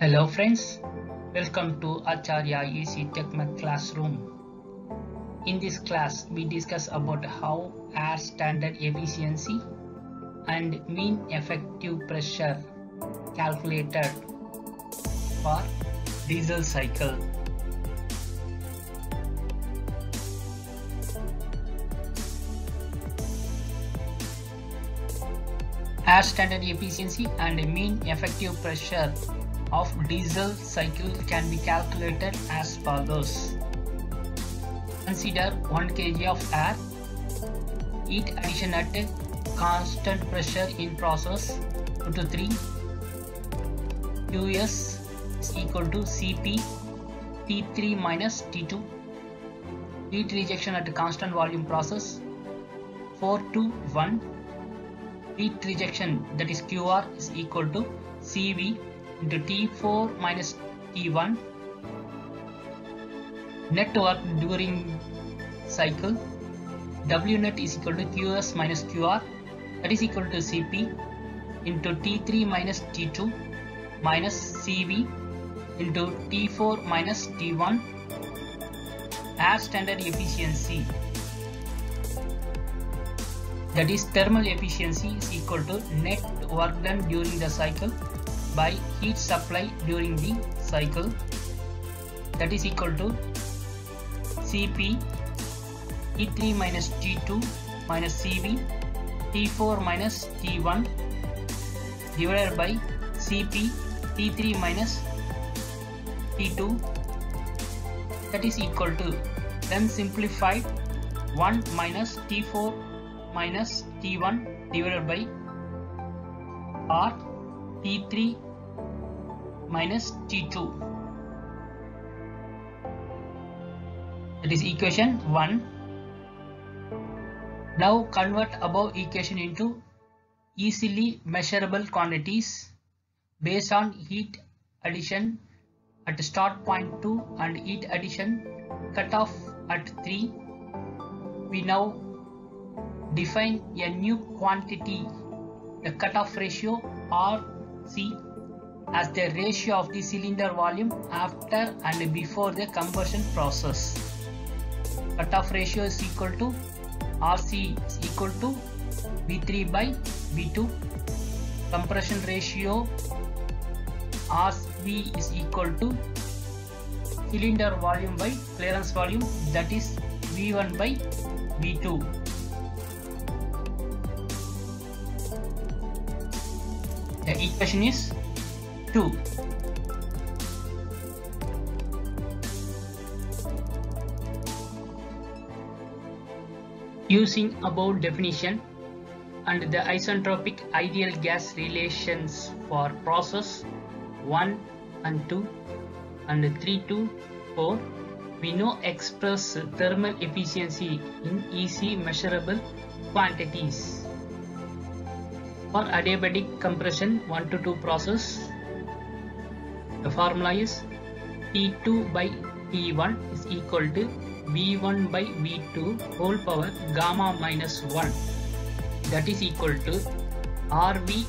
Hello friends, welcome to Acharya EC Techmac classroom. In this class, we discuss about how air standard efficiency and mean effective pressure calculated for diesel cycle. Air standard efficiency and mean effective pressure of diesel cycle can be calculated as follows. Consider 1 kg of air, heat addition at a constant pressure in process 2 to 3, Qs is equal to Cp T3 minus T2, heat rejection at a constant volume process 4 to 1, heat rejection, that is Qr, is equal to Cv into T4 minus T1. Net work during cycle, W net is equal to Qs minus Qr, that is equal to Cp into T3 minus T2 minus Cv into T4 minus T1. Air standard efficiency, that is thermal efficiency, is equal to net work done during the cycle by heat supply during the cycle, that is equal to Cp T3 minus T2 minus Cv T4 minus T1 divided by Cp T3 minus T2, that is equal to, then simplified, 1 minus T4 minus T1 divided by R T3 minus T2, that is equation 1. Now convert above equation into easily measurable quantities based on heat addition at start point 2 and heat addition cutoff at 3. We now define a new quantity, the cutoff ratio RC, as the ratio of the cylinder volume after and before the conversion process. Cutoff ratio is equal to RC is equal to V3 by V2. Compression ratio RV is equal to cylinder volume by clearance volume, that is V1 by V2. The equation is 2. Using above definition and the isentropic ideal gas relations for process 1 and 2 and 3 to 4, we now express thermal efficiency in easy measurable quantities. For adiabatic compression 1 to 2 process, the formula is T2 by T1 is equal to V1 by V2 whole power gamma minus 1, that is equal to RV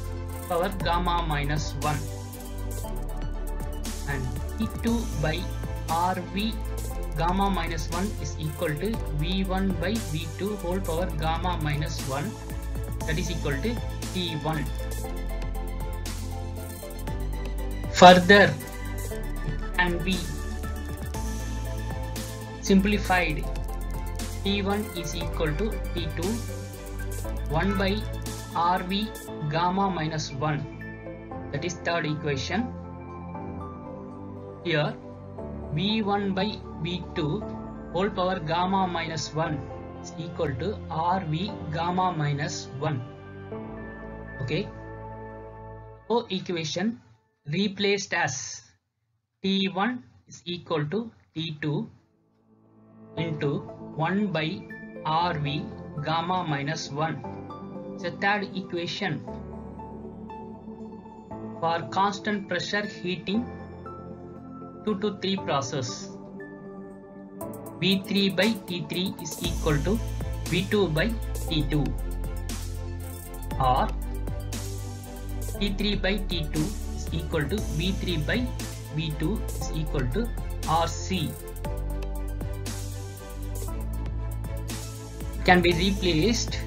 power gamma minus 1, and T2 by RV gamma minus 1 is equal to V1 by V2 whole power gamma minus 1, that is equal to T1. Further, it can be simplified. T1 is equal to T2 1 by RV gamma minus 1, that is third equation. Here V1 by V2 whole power gamma minus 1 is equal to RV gamma minus 1. Okay, so equation replaced as T1 is equal to T2 into 1 by RV gamma minus 1. The third equation for constant pressure heating 2 to 3 process, V3 by T3 is equal to V2 by T2, or T3 by T2 is equal to V3 by V2 is equal to RC. Can be replaced.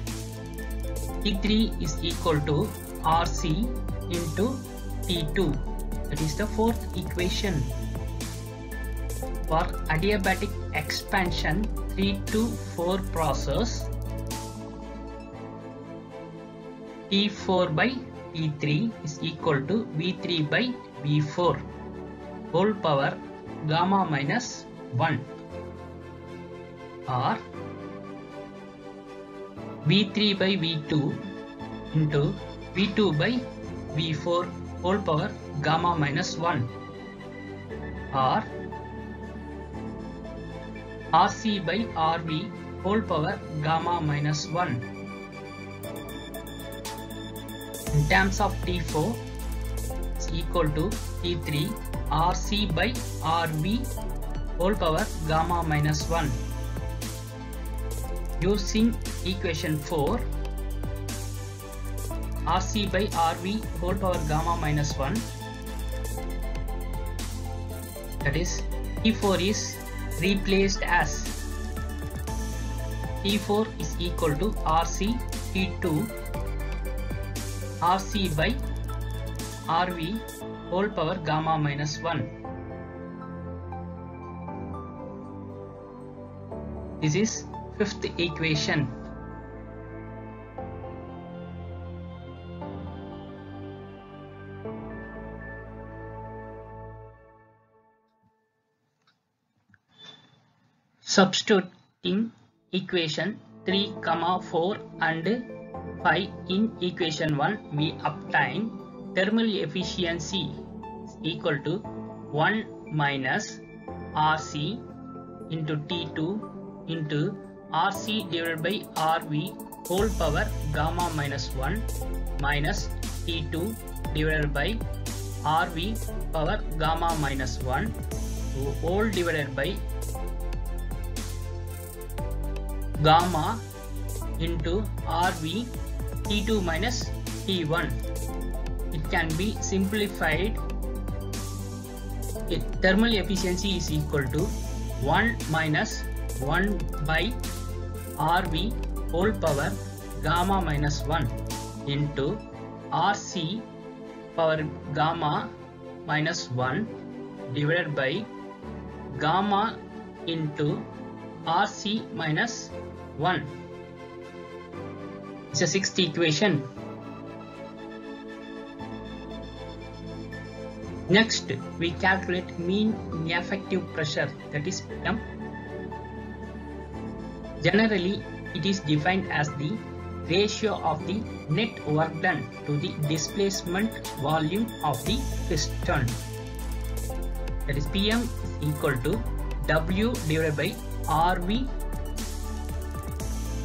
T3 is equal to RC into T2. That is the fourth equation. For adiabatic expansion 3 to 4 process, T4 by T3 is equal to V3 by V4 whole power gamma minus 1, or V3 by V2 into V2 by V4 whole power gamma minus 1, or RC by RV whole power gamma minus 1. In terms of T4 is equal to T3 RC by RV whole power gamma minus 1. Using equation 4, RC by RV whole power gamma minus 1, that is T4 is replaced as T4 is equal to RC T2 RC by RV whole power gamma minus 1. This is fifth equation. Substituting equation 3, 4 and 5 in equation 1, we obtain thermal efficiency is equal to 1 minus RC into T2 into RC divided by RV whole power gamma minus 1 minus T2 divided by RV power gamma minus 1 whole divided by gamma into RV T2 minus T1. It can be simplified. Thermal efficiency is equal to 1 minus 1 by RV whole power gamma minus 1 into RC power gamma minus 1 divided by gamma into RC minus 1. It's a sixth equation. Next, we calculate mean effective pressure, that is PM. Generally, it is defined as the ratio of the net work done to the displacement volume of the piston. That is PM is equal to W divided by RV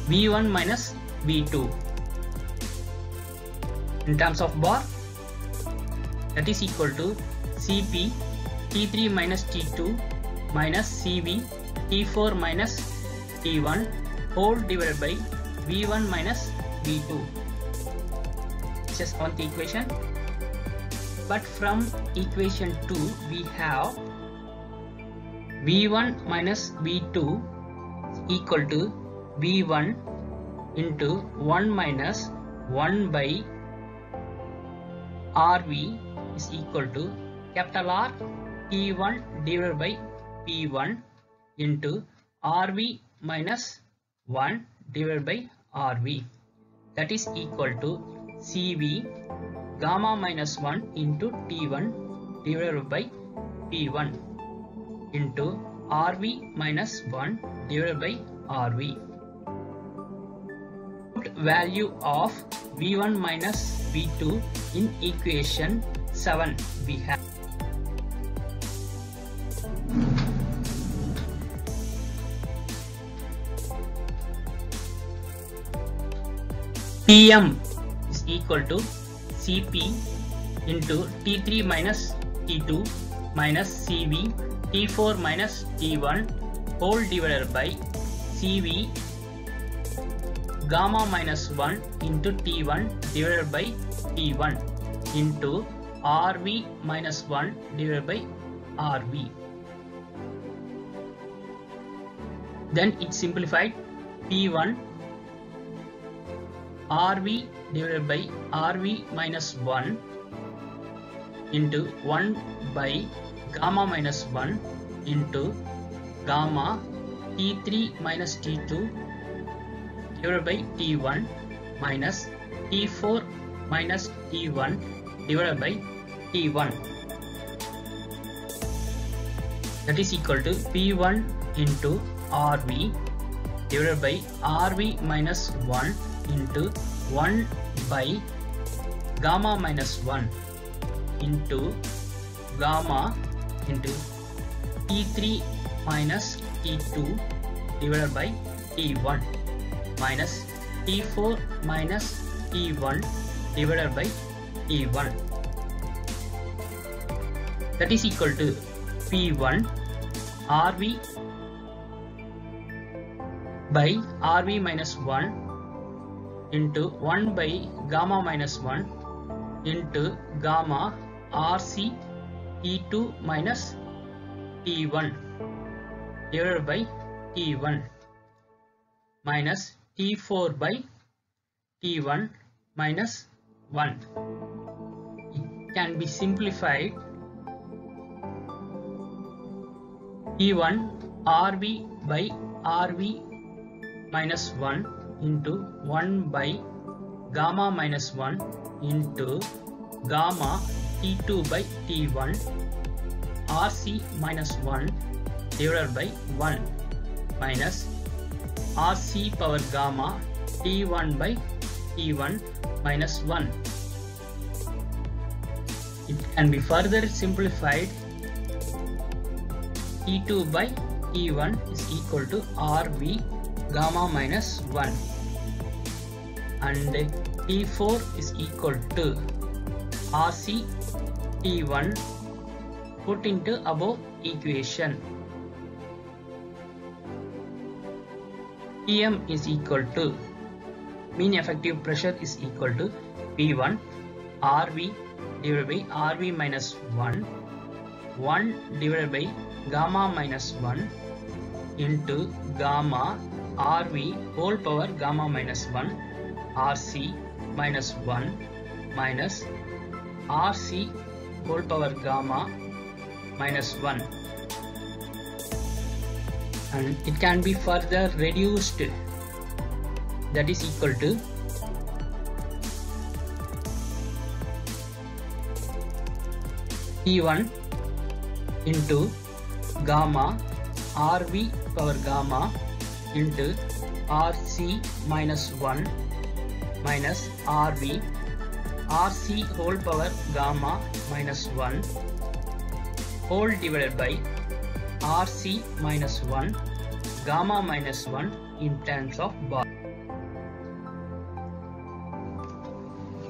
V1 minus V2. In terms of bar, that is equal to Cp T3 minus T2 minus Cv T4 minus T1 whole divided by V1 minus V2. This is on the equation. But from equation 2 we have V1 minus V2 equal to V1 into 1 minus 1 by RV is equal to capital R T1 divided by P1 into RV minus 1 divided by RV, that is equal to Cv gamma minus 1 into T1 divided by P1 into RV minus 1 divided by RV. Value of V1 minus V2 in equation 7 we have PM is equal to Cp into T3 minus T2 minus Cv T4 minus T1 whole divided by Cv gamma minus 1 into T1 divided by T1 into RV minus 1 divided by RV. Then it's simplified. P1 RV divided by RV minus 1 into 1 by gamma minus 1 into gamma T3 minus T2 divided by T1 minus T4 minus T1 divided by T1. That is equal to P1 into RV divided by RV minus 1 into 1 by gamma minus 1 into gamma into T3 minus T2 divided by T1 minus T4 minus T1 divided by T1. That is equal to P1 RV by RV minus 1 into 1 by gamma minus 1 into gamma RC T2 minus T1 divided by T1 minus T4 by T1 minus 1. It can be simplified. P1 RV by RV minus 1 into 1 by gamma minus 1 into gamma T2 by T1 RC minus 1 divided by 1 minus RC power gamma T1 by T1 minus 1. It can be further simplified. T2 by T1 is equal to RV gamma minus 1 and T4 is equal to RC T1 put into above equation. Pm is equal to mean effective pressure is equal to P1 RV divided by RV minus 1 divided by gamma minus 1 into gamma RV whole power gamma minus 1 RC minus 1 minus RC whole power gamma minus 1, and it can be further reduced. That is equal to P1 into gamma RV power gamma into RC minus 1 minus RV RC whole power gamma minus 1 whole divided by RC minus 1 gamma minus 1 in terms of bar.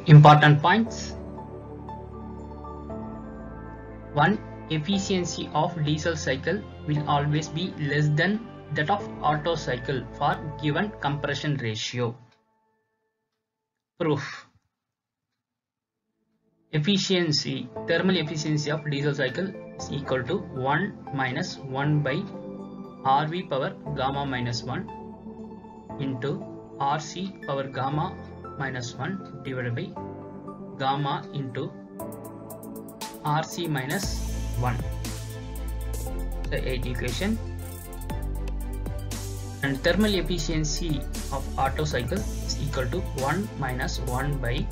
Important points. 1. Efficiency of diesel cycle will always be less than that of Otto cycle for given compression ratio. Proof. Efficiency, thermal efficiency of diesel cycle is equal to 1 minus 1 by RV power gamma minus 1 into RC power gamma minus 1 divided by gamma into RC minus 1. The 8th equation. And thermal efficiency of Otto cycle is equal to 1 minus 1 by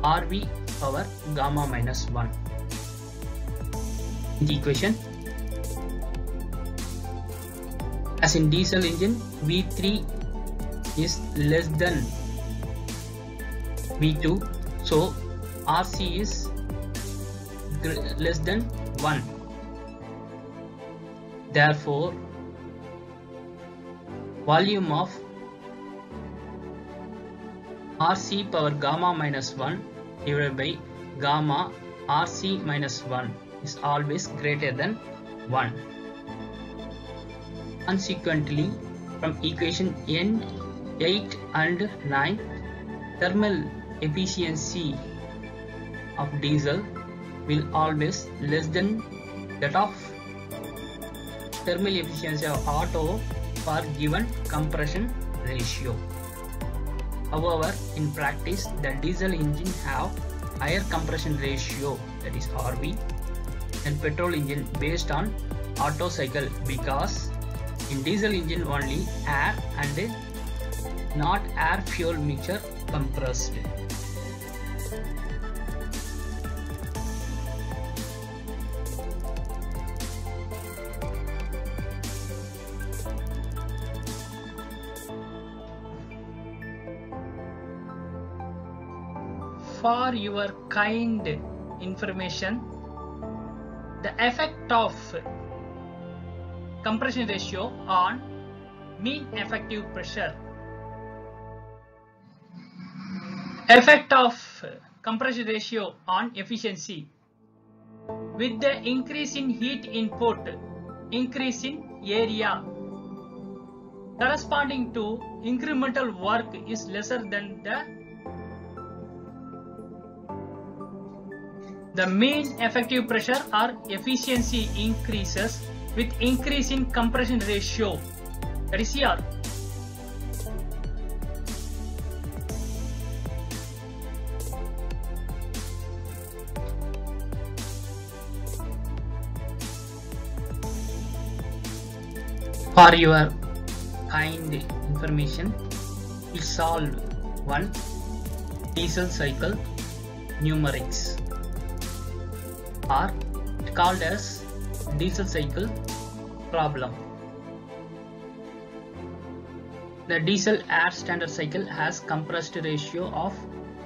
RV power gamma minus 1. The equation. As in diesel engine, V3 is less than V2, so RC is less than 1. Therefore, volume of RC power gamma minus 1 divided by gamma RC minus 1 is always greater than 1. Consequently, from equation N 8 and 9, thermal efficiency of diesel will always less than that of thermal efficiency of Otto for given compression ratio. However, in practice, the diesel engine have higher compression ratio, that is RV, than petrol engine based on Otto cycle, because in diesel engine only air and not air fuel mixture compressed. For your kind information, the effect of compression ratio on mean effective pressure. Effect of compression ratio on efficiency. With the increase in heat input, increase in area corresponding to incremental work is lesser than the mean effective pressure or efficiency increases with increase in compression ratio, that is here. For your kind information, we solve one diesel cycle numerics, or called as diesel cycle problem. The diesel air standard cycle has compressed ratio of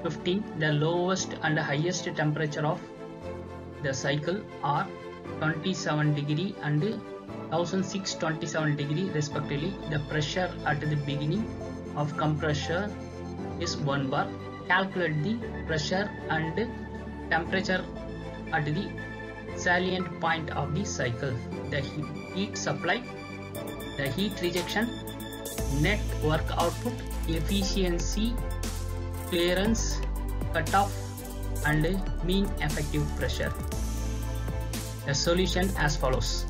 15. The lowest and highest temperature of the cycle are 27 degree and 1627 degree respectively. The pressure at the beginning of compression is 1 bar. Calculate the pressure and temperature at the salient point of the cycle. The heat supply, the heat rejection, net work output, efficiency, clearance, cutoff, and mean effective pressure. The solution as follows.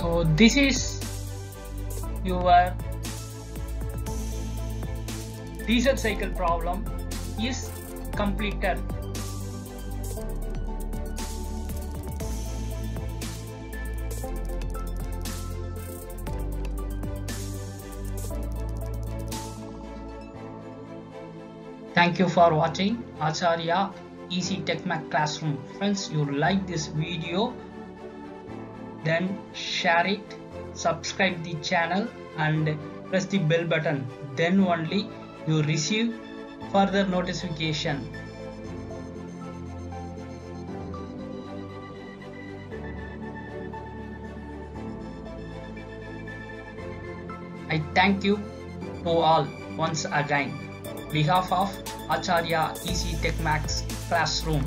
So this is your diesel cycle problem is completed. Thank you for watching Acharya Easy Tech Mac Classroom. Friends, you like this video, then share it, subscribe the channel and press the bell button. Then only you receive further notification. I thank you to all once again. Behalf of Acharya Easy Tech Mac Classroom.